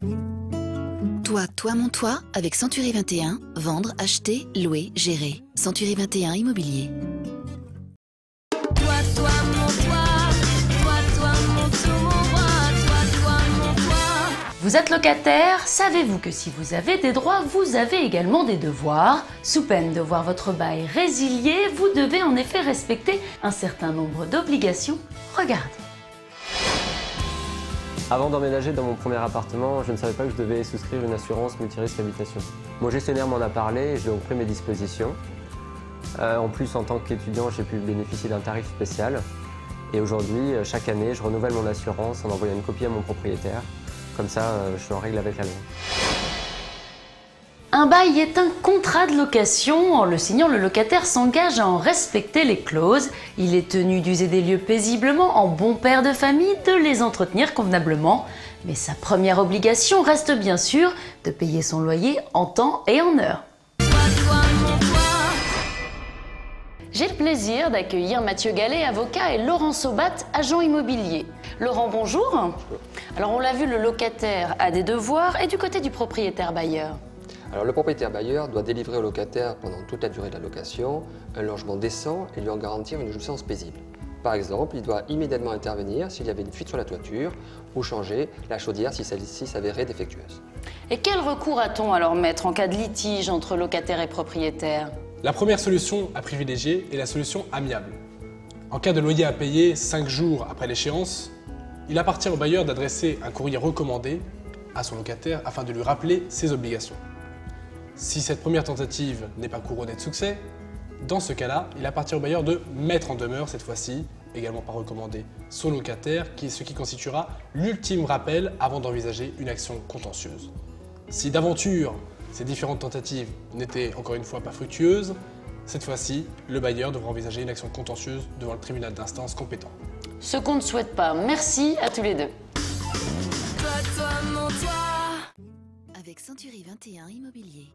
Toi, mon toit, avec Century 21, vendre, acheter, louer, gérer. Century 21 Immobilier. Toi, mon toit, toi, mon tout, mon roi, toi, mon toit. Vous êtes locataire, savez-vous que si vous avez des droits, vous avez également des devoirs? Sous peine de voir votre bail résilié, vous devez en effet respecter un certain nombre d'obligations. Regardez. Avant d'emménager dans mon premier appartement, je ne savais pas que je devais souscrire une assurance multirisque habitation. Mon gestionnaire m'en a parlé et j'ai donc pris mes dispositions. En plus, en tant qu'étudiant, j'ai pu bénéficier d'un tarif spécial. Et aujourd'hui, chaque année, je renouvelle mon assurance en envoyant une copie à mon propriétaire. Comme ça, je suis en règle avec la loi. Un bail est un contrat de location. En le signant, le locataire s'engage à en respecter les clauses. Il est tenu d'user des lieux paisiblement, en bon père de famille, de les entretenir convenablement. Mais sa première obligation reste bien sûr de payer son loyer en temps et en heure. Toi, mon toit. J'ai le plaisir d'accueillir Mathieu Gallet, avocat, et Laurent Sobat, agent immobilier. Laurent, bonjour. Alors on l'a vu, le locataire a des devoirs, et du côté du propriétaire bailleur? Alors le propriétaire bailleur doit délivrer au locataire pendant toute la durée de la location un logement décent et lui en garantir une jouissance paisible. Par exemple, il doit immédiatement intervenir s'il y avait une fuite sur la toiture ou changer la chaudière si celle-ci s'avérait défectueuse. Et quel recours a-t-on alors, maître, en cas de litige entre locataire et propriétaire? La première solution à privilégier est la solution amiable. En cas de loyer à payer 5 jours après l'échéance, il appartient au bailleur d'adresser un courrier recommandé à son locataire afin de lui rappeler ses obligations. Si cette première tentative n'est pas couronnée de succès, dans ce cas-là, il appartient au bailleur de mettre en demeure, cette fois-ci, également par recommandé, son locataire, ce qui constituera l'ultime rappel avant d'envisager une action contentieuse. Si d'aventure, ces différentes tentatives n'étaient encore une fois pas fructueuses, cette fois-ci, le bailleur devra envisager une action contentieuse devant le tribunal d'instance compétent. Ce qu'on ne souhaite pas. Merci à tous les deux. Toi, mon toit. Avec Century 21 Immobilier.